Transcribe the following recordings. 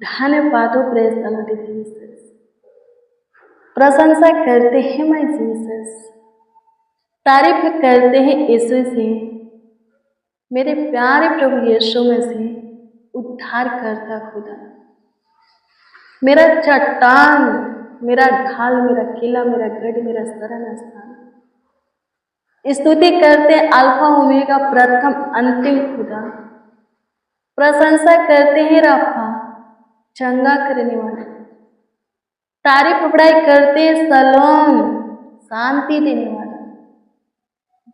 धन्यवाद हो praise the Lord Jesus. प्रशंसा करते हैं माय जीसस, तारीफ करते हैं यीशु से, मेरे प्यारे प्रभु यीशु मसीह, उद्धार करता खुदा, मेरा चट्टान, मेरा ढाल, मेरा किला, मेरा गढ़, मेरा शरण स्थान। स्तुति करते अल्फा ओमेगा, प्रथम अंतिम खुदा। प्रशंसा करते हैं राफा, चंगा करने वाला। तारीफ बड़ाई करते हैं सलोम, शांति देने वाला।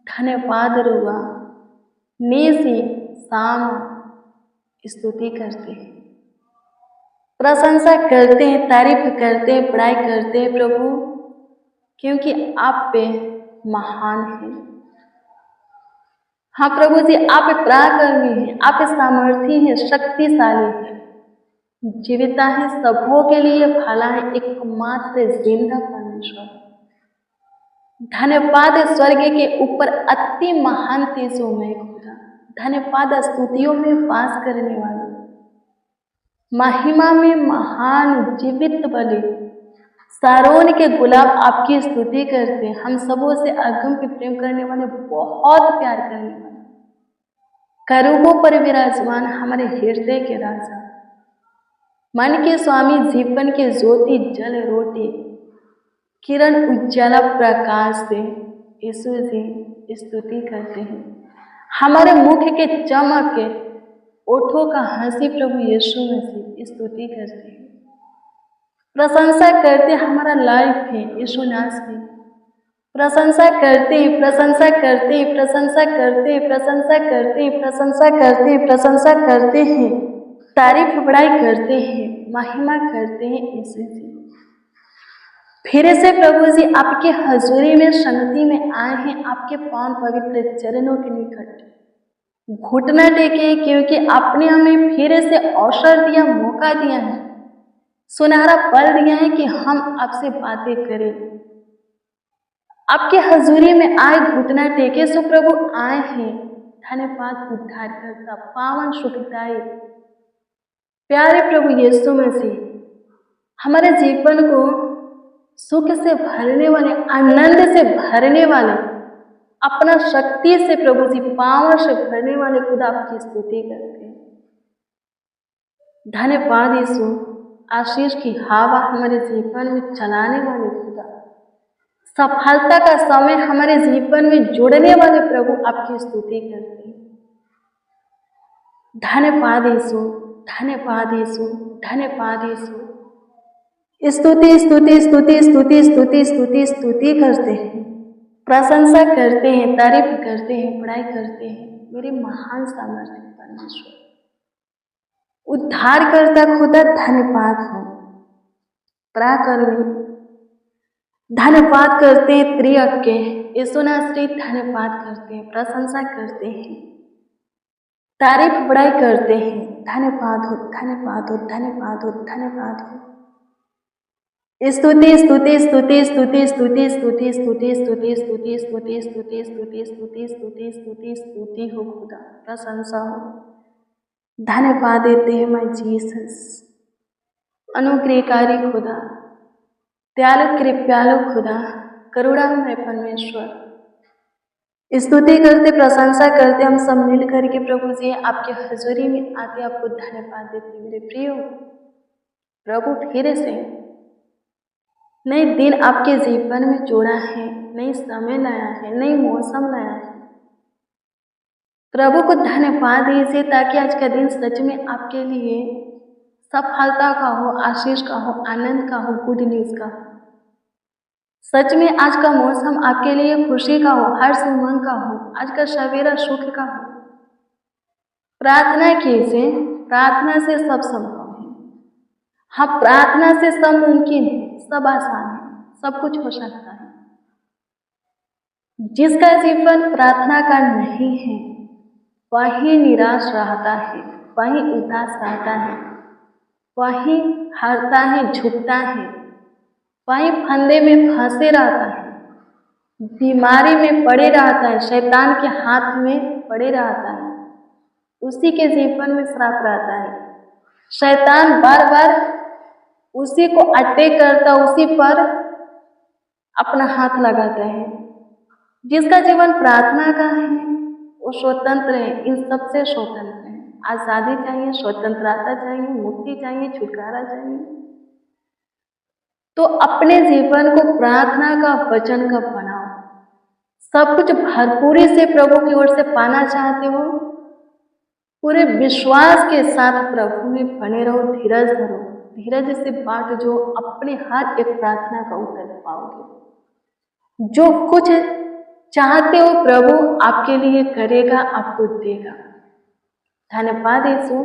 धन्यवाद रुआ, नेसी शाम स्तुति करते हैं, प्रशंसा करते हैं, तारीफ करते हैं, बड़ाई करते हैं प्रभु, क्योंकि आप पे महान है। हाँ प्रभु जी, आप पराक्रमी हैं, आप सामर्थी हैं, शक्तिशाली हैं, जीविता है, सबों के लिए भला है, एकमात्र जिंदा परमेश्वर। धन्यवाद स्वर्ग के ऊपर अति महान तेजोमय खुदा। धन्यवाद स्तुतियों में वास करने वाले, महिमा में महान जीवित बलि, सारोन के गुलाब आपकी स्तुति करते हैं। हम सबों से अगम के प्रेम करने वाले, बहुत प्यार करने वाले, करूबों पर विराजमान हमारे हृदय के राजा, मन के स्वामी, जीवन के ज्योति, जल रोटी, किरण उज्ज्वला प्रकाश से यीशु जी स्तुति करते हैं। हमारे मुख के चमक के ओठों का हंसी प्रभु यीशु मसीह स्तुति करते हैं। प्रशंसा करते हमारा लाइफ है यीशु नास की, प्रशंसा करते हैं, प्रशंसा करते हैं, प्रशंसा करते हैं, प्रशंसा करते हैं, प्रशंसा करते हैं, प्रशंसा करते हैं, तारीफ बड़ाई करते हैं, महिमा करते हैं यीशु जी। फिर से प्रभु जी आपके हजूरी में शांति में आए हैं, आपके पावन पवित्र चरणों के निकट घुटना टेके, क्योंकि आपने हमें फिर से अवसर दिया, मौका दिया है, सुनहरा पल दिया है कि हम आपसे बातें करें। आपके हजूरी में आए, घुटना टेके, सो प्रभु आए हैं। धन्यवाद उद्धार करता पावन सुखदाई प्यारे प्रभु यीशु मसीह, हमारे जीवन को सुख से भरने वाले, आनंद से भरने वाले, अपना शक्ति से प्रभु जी पावर से भरने वाले खुदा आपकी स्तुति करते हैं। धन्यवाद यीशु, आशीष की हवा हमारे जीवन में चलाने वाले खुदा, सफलता का समय हमारे जीवन में जोड़ने वाले प्रभु आपकी स्तुति करते हैं। धन्यवाद यीशु, धन्यवाद यीशु, धन्यवाद यीशु। स्तुति स्तुति स्तुति स्तुति स्तुति स्तुति स्तुति करते हैं, प्रशंसा करते हैं, तारीफ करते हैं, बड़ाई करते हैं। मेरे महान सामर्थ्य परमेश्वर, उद्धार करता खुदा, धन्यवाद हो। पराक्रमी धन्यवाद करते हैं, त्रियक के यीशु नासरी धन्यवाद करते हैं, प्रशंसा करते हैं, तारीफ बड़ाई करते हैं। धन्यवाद हो, धन्यवाद हो, धन्यवाद हो, धन्यवाद हो। स्तुति स्तुति स्तुति स्तुति स्तुति स्तुति स्तुति स्तुति स्तुति स्तुति स्तुति स्तुति स्तुति स्तुति स्तुति स्तुति हो खुदा, प्रशंसा हो। धन्यवाद देते हैं माय जीसस, अनुग्रहकारी खुदा, दयालु कृपालु खुदा, करुणामय परमेश्वर। स्तुति करते, प्रशंसा करते हम सब मिल करके प्रभु जी आपके हजूरी में आते आपको धन्यवाद देते। मेरे प्रियो प्रभु फिर से नए दिन आपके जीवन में जोड़ा है, नई समय लाया है, नई मौसम लाया है। प्रभु को धन्यवाद दीजिए ताकि आज का दिन सच में आपके लिए सफलता का हो, आशीष का हो, आनंद का हो, गुड न्यूज का हो। सच में आज का मौसम आपके लिए खुशी का हो, हर्ष उमंग का हो, आज का सवेरा सुख का हो। प्रार्थना कीजिए, प्रार्थना से सब संभव है। हाँ, प्रार्थना से सब मुमकिन है, सब आसान है, सब कुछ हो सकता है। जिसका जीवन प्रार्थना का नहीं है वही निराश रहता है, वही उदास रहता है, वही हारता है, झुकता है, वही फंदे में फंसे रहता है, बीमारी में पड़े रहता है, शैतान के हाथ में पड़े रहता है, उसी के जीवन में श्राप रहता है। शैतान बार बार उसी को अटैक करता, उसी पर अपना हाथ लगाता है। जिसका जीवन प्रार्थना का है वो स्वतंत्र है, इन सबसे स्वतंत्र है। आज़ादी चाहिए, स्वतंत्रता चाहिए, मुक्ति चाहिए, छुटकारा चाहिए। तो अपने जीवन को प्रार्थना का वचन का बनाओ। सब कुछ भरपूरी से प्रभु की ओर से पाना चाहते हो, पूरे विश्वास के साथ प्रभु में बने रहो, धीरज धरो, धीरज से बाट जो अपने हर एक प्रार्थना का उत्तर पाओगे। जो कुछ चाहते हो प्रभु आपके लिए करेगा, आपको देगा। धन्यवाद यीशु,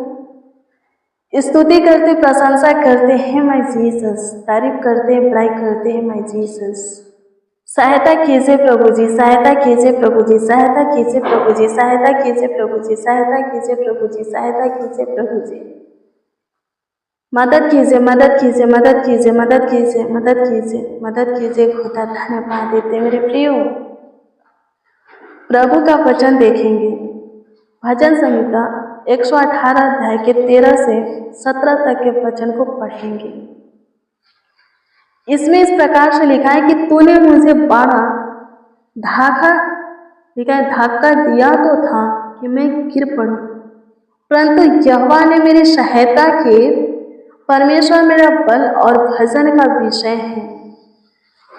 स्तुति करते, प्रशंसा करते हैं माय जीसस, तारीफ करते हैं, बड़ाई करते हैं माय जीसस। सहायता कीजिए प्रभु जी, सहायता कीजिए प्रभु जी, सहायता कीजिए प्रभु जी, सहायता कीजिए प्रभु जी, सहायता कीजिए प्रभु जी, सहायता कीजिए प्रभु जी। मदद कीजिए, मदद कीजिए, मदद कीजिए, मदद कीजिए, मदद कीजिए, मदद कीजिए खुदा। धन्यवाद देते मेरे प्रियो। प्रभु का वचन देखेंगे, भजन संहिता 118 अध्याय के 13 से 17 तक के वचन को पढ़ेंगे। इसमें इस प्रकार से लिखा है कि तूने मुझे बड़ा धक्का दिया तो था कि मैं गिर पड़ूं, परंतु यहोवा ने मेरी सहायता की। परमेश्वर मेरा बल और भजन का विषय है,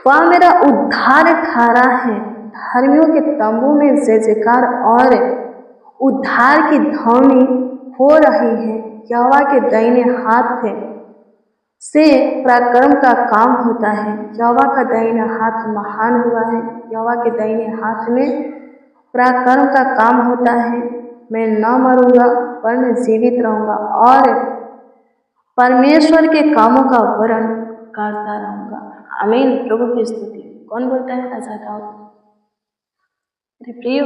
वह मेरा उद्धार ठहरा है। धर्मियों के तंबू में जय जयकार और उद्धार की ध्वनि हो रही है। यहोवा के दाहिने हाथ से पराक्रम का काम होता है। यहोवा का दाहिना हाथ महान हुआ है। यहोवा के दाहिने हाथ में पराक्रम का काम होता है। मैं न मरूंगा वरन जीवित रहूंगा और परमेश्वर के कामों का वर्णन करता रहूंगा। आमीन। प्रभु की स्तुति। कौन बोलता है? राजा दाऊद। प्रियो,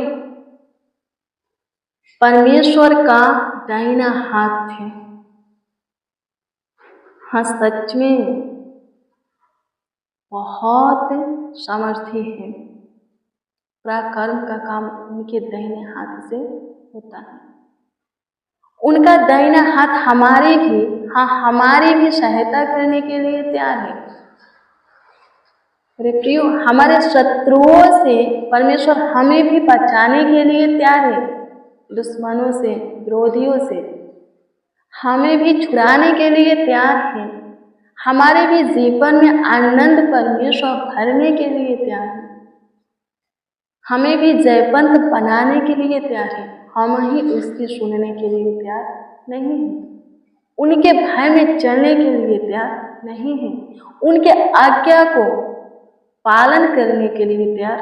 परमेश्वर का दाहिना हाथ है। हाँ, सच में बहुत सामर्थ्य है। पराक्रम का काम उनके दाहिने हाथ से होता है। उनका दाहिना हाथ हमारी भी सहायता करने के लिए तैयार है। अरे प्रियो, हमारे शत्रुओं से परमेश्वर हमें भी बचाने के लिए तैयार है। दुश्मनों से, विरोधियों से हमें भी छुड़ाने के लिए तैयार है। हमारे भी जीवन में आनंद परमेश्वर भरने के लिए तैयार है। हमें भी जयवंत बनाने के लिए तैयार है। हम ही उसकी सुनने के लिए तैयार नहीं है। उनके भय में चलने के लिए तैयार नहीं है। उनके आज्ञा को पालन करने के लिए तैयार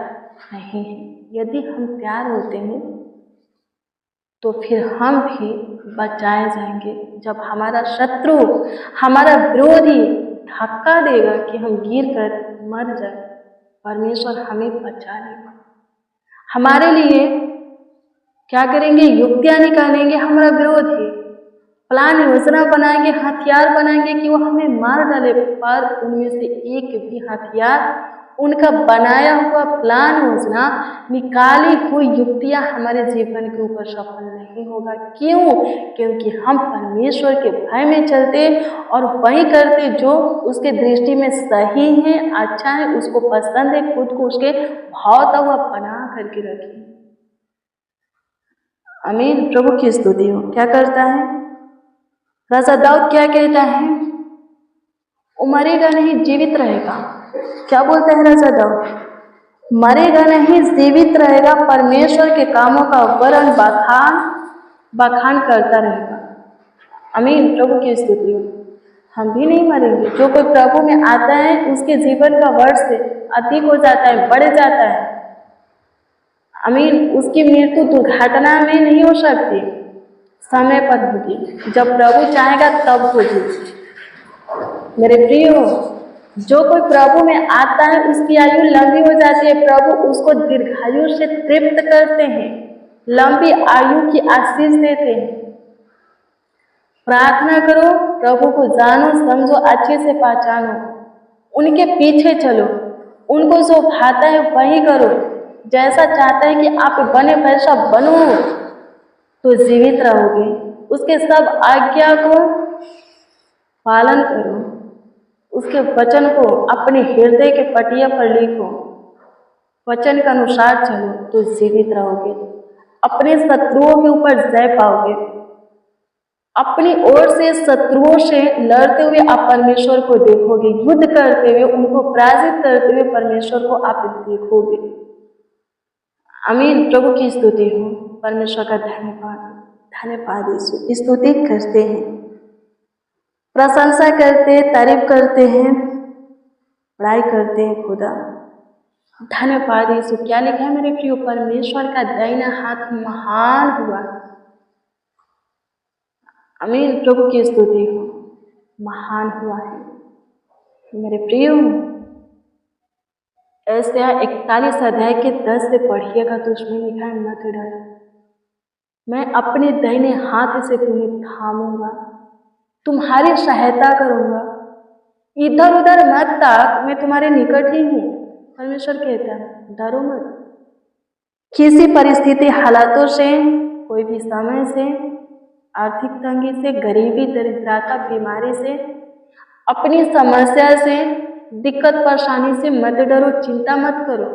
नहीं है। यदि हम तैयार होते हैं तो फिर हम भी बचाए जाएंगे। जब हमारा शत्रु, हमारा विरोधी धक्का देगा कि हम गिर कर मर जाए, परमेश्वर हमें बचा लेगा। हमारे लिए क्या करेंगे? युक्तियां निकालेंगे। हमारा विरोधी प्लान योजना बनाएंगे, हथियार बनाएंगे कि वो हमें मार डाले, पर उनमें से एक भी हथियार, उनका बनाया हुआ प्लान योजना, निकाली हुई युक्तियां हमारे जीवन के ऊपर सफल नहीं होगा। क्यों? क्योंकि हम परमेश्वर के भय में चलते और वही करते जो उसके दृष्टि में सही है, अच्छा है, उसको पसंद है। खुद को उसके भावता हुआ बना करके रखें। आमीन। प्रभु की स्तुति हो। क्या करता है राजा दाऊद? क्या कहता है? वो मरेगा नहीं, जीवित रहेगा। क्या बोलता है राजा दाऊद? मरेगा नहीं, जीवित रहेगा, परमेश्वर के कामों का वर्णन बखान करता रहेगा। आमीन। प्रभु की स्तुति हो। हम भी नहीं मरेंगे। जो कोई प्रभु में आता है उसके जीवन का वर्ष अधिक हो जाता है, बढ़ जाता है। आमीन। उसकी मृत्यु दुर्घटना में नहीं हो सकती, समय पर होगी। जब प्रभु चाहेगा तब होगी। मेरे प्रियो, जो कोई प्रभु में आता है उसकी आयु लंबी हो जाती है। प्रभु उसको दीर्घायु से तृप्त करते हैं, लंबी आयु की आशीष देते हैं। प्रार्थना करो, प्रभु को जानो, समझो, अच्छे से पहचानो, उनके पीछे चलो, उनको जो भाता है वही करो। जैसा चाहता है कि आप बने वैसा बनो तो जीवित रहोगे। उसके सब आज्ञा को पालन करो, उसके वचन को अपने हृदय के पटिया पर लिखो, वचन के अनुसार चलो तो जीवित रहोगे, अपने शत्रुओं के ऊपर जय पाओगे। अपनी ओर से शत्रुओं से लड़ते हुए आप परमेश्वर को देखोगे, युद्ध करते हुए उनको पराजित करते हुए परमेश्वर को आप देखोगे। आमीन। प्रभु की स्तुति हो, परमेश्वर का धन्यवाद, धन्यवाद यीशु। स्तुति करते हैं, प्रशंसा करते, तारीफ करते हैं, बड़ाई करते हैं खुदा। धन्यवाद यीशु। क्या लिखा है मेरे प्रियो? परमेश्वर का दाहिना हाथ महान हुआ। आमीन। प्रभु की स्तुति हो, महान हुआ है मेरे प्रियो। ऐसा 41 अध्याय के 10 से पढ़िएगा तो उसमें लिखा है, मत डर, मैं अपने दाहिने हाथ से तुम्हें थामूंगा, तुम्हारी सहायता करूंगा, इधर उधर मत ताक, मैं तुम्हारे निकट ही हूँ। परमेश्वर कहता है डरो मत। किसी परिस्थिति, हालातों से, कोई भी समय से, आर्थिक तंगी से, गरीबी, दरिद्रता, बीमारी से, अपनी समस्या से, दिक्कत परेशानी से मत डरो, चिंता मत करो।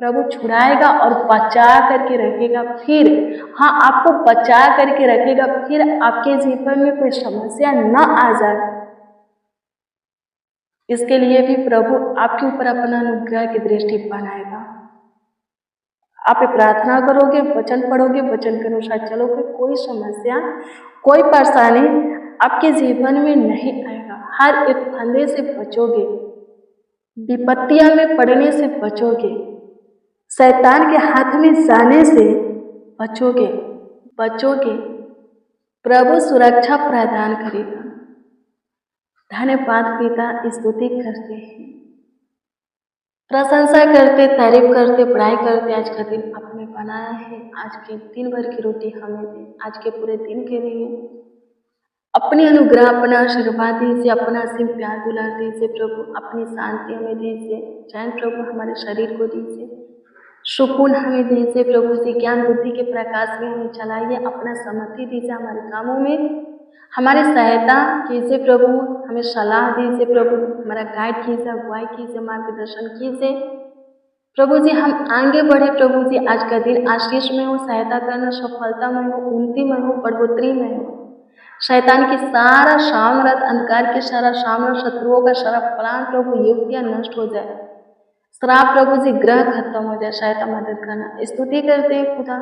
प्रभु छुड़ाएगा और बचा करके रखेगा। फिर हाँ, आपको बचा करके रखेगा, फिर आपके जीवन में कोई समस्या न आ जाए। इसके लिए भी प्रभु आपके ऊपर अपना अनुग्रह की दृष्टि बनाएगा। आप प्रार्थना करोगे, वचन पढ़ोगे, वचन के अनुसार चलोगे, कोई समस्या, कोई परेशानी आपके जीवन में नहीं आएगा। हर एक फंदे से बचोगे, विपत्तियां में पड़ने से बचोगे, शैतान के हाथ में जाने से बचोगे। प्रभु सुरक्षा प्रदान करेगा। धन्यवाद पिता, स्तुति करते हैं, प्रशंसा करते, तारीफ करते, बड़ाई करते। आज का दिन आपने बनाया है, आज के दिन भर की रोटी हमें दे, आज के पूरे दिन के लिए अपनी अनुग्रह, अपना आशीर्वाद दीजिए, अपना असीम प्यार दुलार दीजिए प्रभु, अपनी शांति हमें दीजिए, चैन प्रभु हमारे शरीर को दीजिए, सुकून हमें दीजिए प्रभु जी, ज्ञान बुद्धि के प्रकाश में हमें चलाइए, अपना समर्थी दीजिए, हमारे कामों में हमारी सहायता कीजिए प्रभु, हमें सलाह दीजिए प्रभु, हमारा गाइड कीजिए, अगुवाई कीजिए, मार्गदर्शन कीजिए प्रभु जी। हम आगे बढ़े प्रभु जी, आज का दिन आशीष में हो, सहायता करना, सफलता में हो, उन्नति में हो, बढ़ोतरी में हो। शैतान की सारा सामर्थ, अंधकार के सारा सामर्थ, शत्रुओं का सारा प्लान प्रभु युक्तियां नष्ट हो जाए, श्राप प्रभु जी ग्रह खत्म हो जाए, सहायता मदद करना। स्तुति करते हैं खुदा,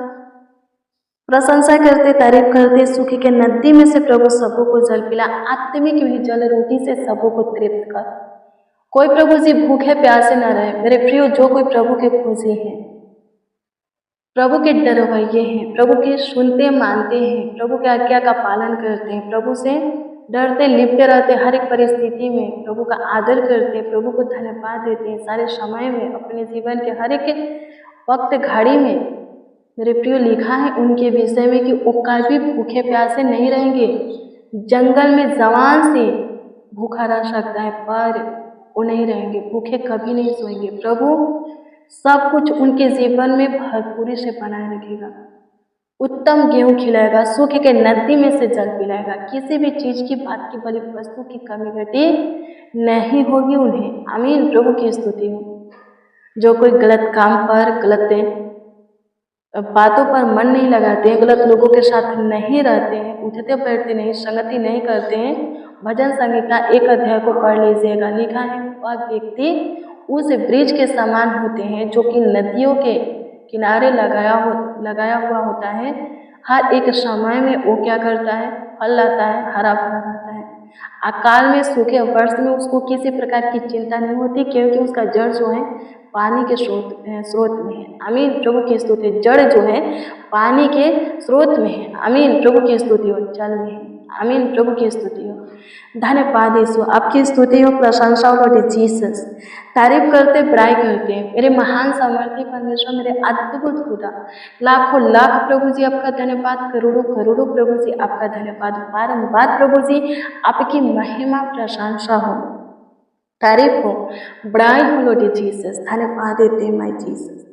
प्रशंसा करते, तारीफ करते। सुखी के नदी में से प्रभु सबों को जल पिला, आत्मिक भी जल रोटी से सबों को तृप्त कर। कोई प्रभु जी भूखे प्यासे न रहे मेरे प्रियो। जो कोई प्रभु के खोजी हैं, प्रभु के डरवैये हैं, प्रभु के सुनते मानते हैं, प्रभु के आज्ञा का पालन करते हैं, प्रभु से डरते लिपटे रहते, हर एक परिस्थिति में प्रभु का आदर करते, प्रभु को धन्यवाद देते हैं, सारे समय में, अपने जीवन के हर एक वक्त घड़ी में। मेरे प्रियो लिखा है उनके विषय में कि वो कभी भूखे प्यासे नहीं रहेंगे। जंगल में जवान से भूखा रह सकता है पर वो नहीं रहेंगे, भूखे कभी नहीं सोएंगे। प्रभु सब कुछ उनके जीवन में भरपूरी से बनाए रखेगा, उत्तम गेहूं खिलाएगा, सुख के नदी में से जल पिलाएगा। किसी भी चीज की, बात की, बड़ी वस्तु की कमी घटी नहीं होगी उन्हें। आमीन। प्रभु की स्तुति हो। जो कोई गलत काम पर, गलत बातों पर मन नहीं लगाते हैं, गलत लोगों के साथ नहीं रहते हैं, उठते बैठते नहीं, संगति नहीं करते हैं, भजन संहिता 1 अध्याय को पढ़ लीजिएगा। लिखा है वह व्यक्ति उस ब्रिज के समान होते हैं जो कि नदियों के किनारे लगाया हुआ होता है। हर एक समय में वो क्या करता है, फल लाता है, हरा भरा रहता है। अकाल में, सूखे वर्ष में उसको किसी प्रकार की चिंता नहीं होती, क्योंकि उसका जड़ जो है पानी के स्रोत में है। आमीन। प्रभु की स्तुति। जड़ जो है पानी के स्रोत में है। आमीन। प्रभु की स्तुति हो। जल में है। आमीन। प्रभु की स्तुति हो। धन्यवाद यीशु, आपकी स्तुति हो, प्रशंसा हो लॉर्ड जीसस। तारीफ करते, बड़ाई करते हैं मेरे महान सामर्थ्य परमेश्वर, मेरे अद्भुत खुदा। लाखों लाख प्रभु जी आपका धन्यवाद, करोड़ों करोड़ों प्रभु जी आपका धन्यवाद। बारंबार प्रभु जी आपकी महिमा प्रशंसा हो, तारीफ हो, बड़ाई हो लॉर्ड जीसस। धन्यवाद देते हैं माय जीसस।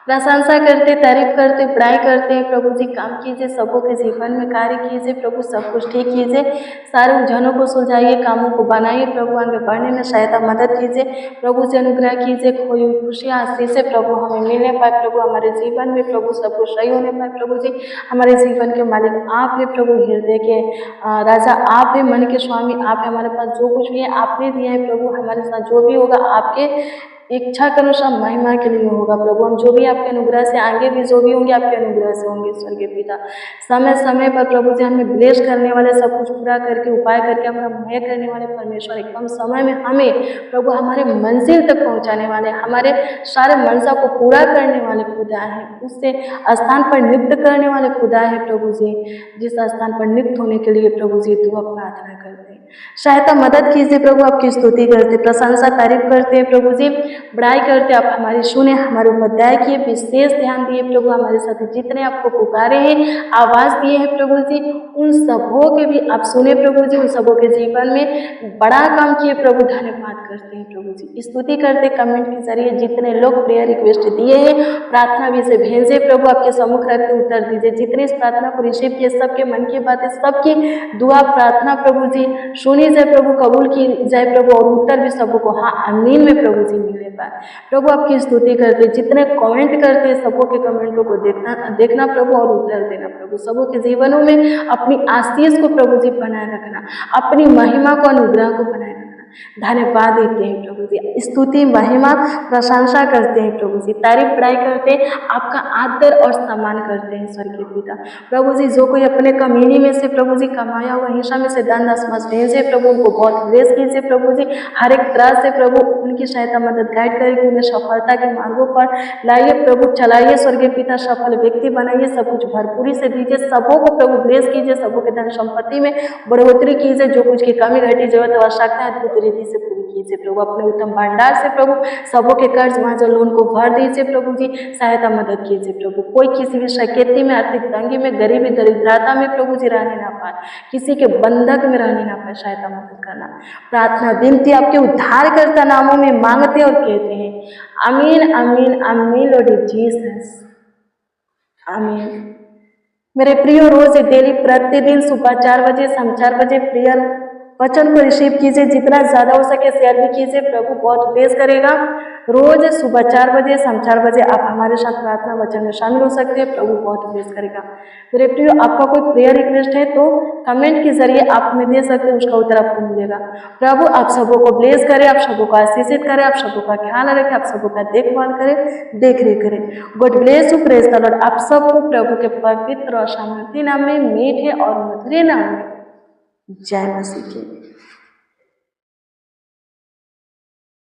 प्रशंसा करते, तारीफ करते, बड़ाई करते हैं प्रभु जी। काम कीजिए, सबों के जीवन में कार्य कीजिए प्रभु, सब कुछ ठीक कीजिए, सारे उलझनों को सुलझाइए, कामों को बनाइए प्रभु, आगे बढ़ने में सहायता मदद कीजिए प्रभु जी। अनुग्रह कीजिए, खोई हुई खुशियाँ आशीषें प्रभु हमें मिलने पाए प्रभु, हमारे जीवन में प्रभु सब कुछ सही होने पाए प्रभु जी। हमारे जीवन के मालिक आप है प्रभु, हृदय के राजा आप है, मन के स्वामी आप है। हमारे पास जो कुछ भी है आपने दिया है प्रभु, हमारे साथ जो भी होगा आपके इच्छा के अनुसार महिमा के लिए होगा प्रभु। हम जो भी आपके अनुग्रह से, आगे भी जो भी होंगे आपके अनुग्रह से होंगे स्वर्गीय पिता। समय समय पर प्रभु जी हमें ब्लेस करने वाले, सब कुछ पूरा करके, उपाय करके हमें मुहैया करने वाले परमेश्वर, एकदम समय में हमें प्रभु हमारे मंजिल तक पहुंचाने वाले, हमारे सारे मनसा को पूरा करने वाले खुदा है। उससे स्थान पर नियुक्त करने वाले खुदा है प्रभु जी, जिस स्थान पर नियुक्त होने के लिए प्रभु जी दुआ प्रार्थना करते हैं। सहायता मदद कीजिए प्रभु, आपकी स्तुति करते, प्रशंसा तारीफ करते हैं प्रभु जी, बड़ाई करते। आप हमारी सुने, हमारे ऊपर दया किए, विशेष ध्यान दिए प्रभु, हमारे साथ जितने आपको पुकारे हैं, आवाज दिए हैं प्रभु जी, उन सबों के भी आप सुने प्रभु जी, उन सबों के जीवन में बड़ा काम किए प्रभु, धन्यवाद करते हैं प्रभु जी। स्तुति करते, कमेंट के जरिए जितने लोग प्रेयर रिक्वेस्ट दिए हैं, प्रार्थना भी से भेजे प्रभु, आपके सम्मुख रख के उत्तर दीजिए। जितने इस प्रार्थना को रिसीव किए, सबके मन की बातें, सबकी दुआ प्रार्थना प्रभु जी सुनी जाए प्रभु, कबूल की जाए प्रभु, और उत्तर भी सबको हाँ आमीन में प्रभु जी मिले पाए प्रभु। आपकी स्तुति करते, जितने कमेंट करते सबों के कमेंटों को देखना प्रभु, और उत्तर देना प्रभु, सबों के जीवनों में अपनी आशीष को प्रभु जी बनाए रखना, अपनी महिमा को, अनुग्रह को बनाए रखना। धन्यवाद देते हैं प्रभु जी, स्तुति महिमा प्रशंसा करते हैं प्रभु जी, तारीफ बड़ाई करते हैं, आपका आदर और सम्मान करते हैं स्वर्गीय पिता प्रभु जी। जो कोई अपने कमीनी में से प्रभु जी कमाया हुआ हिस्सा में से दान दशमांश भेजे प्रभु, उनको बहुत ब्लेस कीजिए प्रभु जी, हर एक तरह से प्रभु उनकी सहायता मदद गाइड करेगी, उन्हें सफलता के मार्गों पर लाइए प्रभु, चलाइए स्वर्गीय पिता, सफल व्यक्ति बनाइए, सब कुछ भरपूरी से दीजिए, सबों को प्रभु ब्लेस कीजिए, सबों के धन संपत्ति में बढ़ोतरी कीजिए, जो कुछ की कमी घटी जरूरत आवश्यकता है अद्भुत रीति से पूरी कीजिए प्रभु, अपने उत्तम भंडार से प्रभु सबों के कर्ज मांझ लोन को भर दीजिए प्रभु जी, सहायता मदद कीजिए प्रभु। कोई किसी भी शक्ति में, आर्थिक तंगी में, गरीबी दरिद्रता में प्रभु जी रहने ना पाए, किसी के बंधक में रहने ना पाए, सहायता मदद करना। प्रार्थना विनती आपके उद्धारकर्ता नामों में मांगते और कहते हैं आमीन आमीन आमीन लॉर्ड जीसस, आमीन। मेरे प्रियो, रोज डेली प्रतिदिन सुबह 4 बजे, शाम 4 बजे प्रेयर वचन को रिसीव कीजिए, जितना ज़्यादा हो सके शेयर भी कीजिए, प्रभु बहुत ब्लेस करेगा। रोज सुबह 4 बजे, शाम 4 बजे आप हमारे साथ प्रार्थना वचन में शामिल हो सकते हैं, प्रभु बहुत ब्लेस करेगा। मेरे प्रियो, आपका कोई प्रेयर रिक्वेस्ट है तो कमेंट के जरिए आप हमें दे सकते हैं, उसका उत्तर आपको मिलेगा। प्रभु आप सबों को ब्लेस करे, आप सबों को आशीषित करे, आप सबों का ख्याल रखे, आप सबों का देखभाल करे, देख रेख करे। God bless you, praise the Lord. आप सबको प्रभु के पवित्र और सामर्थी नाम में, मीठे और मधुर नाम में जय मसीह की।